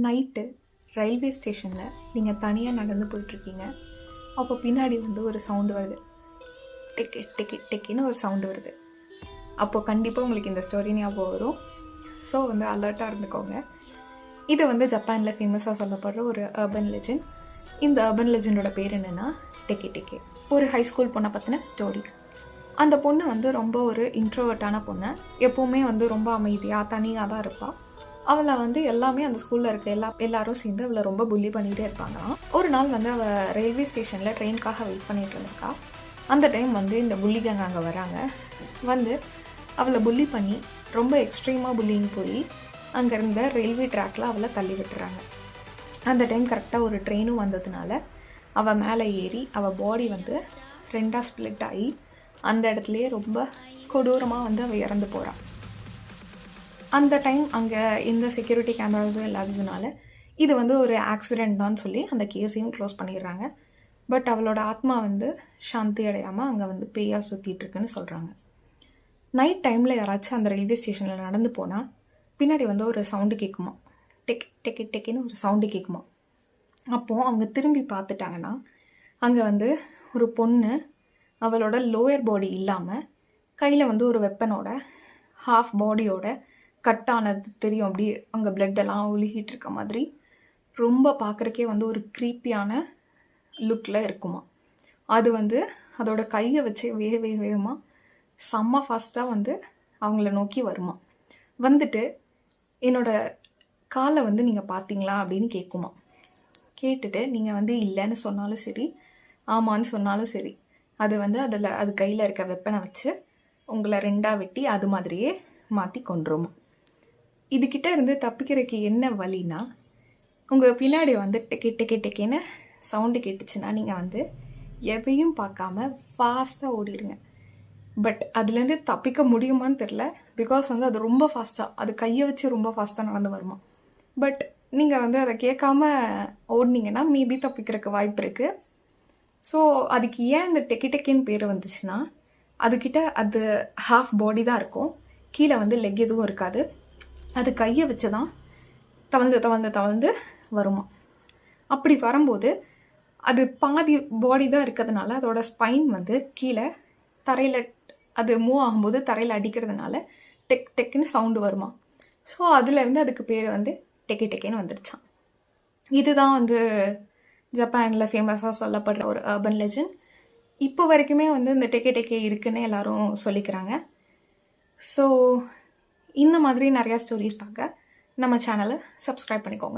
Night railway ஸ்டேஷனில் நீங்கள் தனியாக நடந்து போயிட்டுருக்கீங்க. அப்போ பின்னாடி வந்து ஒரு சவுண்டு வருது. டெக்கு டெக்கு டெக்கின்னு ஒரு சவுண்டு வருது. அப்போது கண்டிப்பாக உங்களுக்கு இந்த ஸ்டோரி ஞாபகம் வரும். ஸோ வந்து அலர்ட்டாக இருந்துக்கோங்க. இது வந்து ஜப்பானில் ஃபேமஸாக சொல்லப்படுற ஒரு அர்பன் லெஜெண்ட். இந்த அர்பன் லெஜெண்டோட பேர் என்னென்னா டெக்கே டெக்கே. ஒரு ஹை ஸ்கூல் பொண்ணை பற்றின ஸ்டோரி. அந்த பொண்ணு வந்து ரொம்ப ஒரு இன்ட்ரோவர்ட்டான பொண்ணு. எப்போவுமே வந்து ரொம்ப அமைதியாக தனியாக தான் இருப்பாள். அவளை வந்து எல்லாமே அந்த ஸ்கூலில் இருக்க எல்லாரும் சேர்ந்து அவளை ரொம்ப புள்ளி பண்ணிகிட்டே இருப்பாங்களாம். ஒரு நாள் வந்து அவள் ரயில்வே ஸ்டேஷனில் ட்ரெயினுக்காக வெயிட் பண்ணிகிட்டு இருந்திருக்கா. அந்த டைம் வந்து இந்த புள்ளி கேங் அங்கே வராங்க. வந்து அவளை புள்ளி பண்ணி ரொம்ப எக்ஸ்ட்ரீமாக புள்ளிங் போய் அங்கே இருந்த ரயில்வே ட்ராக்கில் அவளை தள்ளி விட்டுறாங்க. அந்த டைம் கரெக்டாக ஒரு ட்ரெயினும் வந்ததுனால அவள் மேலே ஏறி அவள் பாடி வந்து ரெண்டாக ஸ்ப்ளிட் ஆகி அந்த இடத்துலையே ரொம்ப கொடூரமாக வந்து அவள் இறந்து போகிறாள். அந்த டைம் அங்கே எந்த செக்யூரிட்டி கேமராஸும் இல்லாததுனால இது வந்து ஒரு ஆக்சிடெண்ட் தான் சொல்லி அந்த கேஸையும் க்ளோஸ் பண்ணிடுறாங்க. பட் அவளோட ஆத்மா வந்து சாந்தி அடையாமல் அங்கே வந்து பேயாக சுற்றிட்டுருக்குன்னு சொல்கிறாங்க. நைட் டைமில் யாராச்சும் அந்த ரயில்வே ஸ்டேஷனில் நடந்து போனால் பின்னாடி வந்து ஒரு சவுண்டு கேட்குமா. டெக் டெக்கு டெக்குன்னு ஒரு சவுண்டு கேட்குமா. அப்போது அவங்க திரும்பி பார்த்துட்டாங்கன்னா அங்கே வந்து ஒரு பொண்ணு அவளோட லோயர் பாடி இல்லாமல் கையில் வந்து ஒரு வெப்பனோட ஹாஃப் பாடியோட கட்டானது தெரியும். அப்படி அங்கே பிளட்டெல்லாம் ஒழுகிட்டு இருக்க மாதிரி ரொம்ப பார்க்குறக்கே வந்து ஒரு க்ரீப்பியான லுக்கில் இருக்குமா. அது வந்து அதோட கையை வச்சு வேகமாக செம்ம ஃபாஸ்ட்டாக வந்து அவங்கள நோக்கி வருமா. வந்துட்டு என்னோட காலை வந்து நீங்கள் பார்த்தீங்களா அப்படின்னு கேட்குமா. கேட்டுட்டு நீங்கள் வந்து இல்லைன்னு சொன்னாலும் சரி ஆமான்னு சொன்னாலும் சரி அது வந்து அது கையில் இருக்க வெப்பனை வச்சு உங்களை ரெண்டாக வெட்டி அது மாதிரியே மாற்றி கொண்டுருமா. இதுக்கிட்ட இருந்து தப்பிக்கிறதுக்கு என்ன வழினா, உங்கள் பின்னாடி வந்து டெக்கே டெக்கே டெக்கேன்னு சவுண்டு கேட்டுச்சுன்னா நீங்கள் வந்து எதையும் பார்க்காம ஃபாஸ்ட்டாக ஓடிடுங்க. பட் அதுலேருந்து தப்பிக்க முடியுமான்னு தெரில. பிகாஸ் வந்து அது ரொம்ப ஃபாஸ்ட்டாக அது கையை வச்சு ரொம்ப ஃபாஸ்ட்டாக நடந்து வருமா. பட் நீங்கள் வந்து அதை கேட்காம ஓடினீங்கன்னா மேபி தப்பிக்கிறதுக்கு வாய்ப்பு இருக்குது. ஸோ அதுக்கு ஏன் இந்த டெக்கி டெக்கின்னு பேர் வந்துச்சுன்னா, அதுக்கிட்ட அது ஹாஃப் பாடி தான் இருக்கும், கீழே வந்து லெக் எதுவும் இருக்காது. அது கையை வச்சு தான் தவழ்ந்து வருமா. அப்படி வரும்போது அது பாதி பாடி தான் இருக்கிறதுனால அதோட ஸ்பைன் வந்து கீழே தரையில் அது மூவ் ஆகும்போது தரையில் அடிக்கிறதுனால டெக் டெக்குன்னு சவுண்டு வருமா. ஸோ அதுலேருந்து அதுக்கு பேர் வந்து டெக்கி டெக்கின்னு வந்துடுச்சான். இதுதான் வந்து ஜப்பானில் ஃபேமஸாக சொல்லப்படுற ஒரு அர்பன் லெஜெண்ட். இப்போ வரைக்குமே வந்து இந்த டெக்கே டெக்கே இருக்குன்னு எல்லாரும் சொல்லிக்கிறாங்க. ஸோ இந்த மாதிரி நிறையா ஸ்டோரிஸ் பார்க்க நம்ம சேனலை சப்ஸ்கிரைப் பண்ணிக்கோங்க.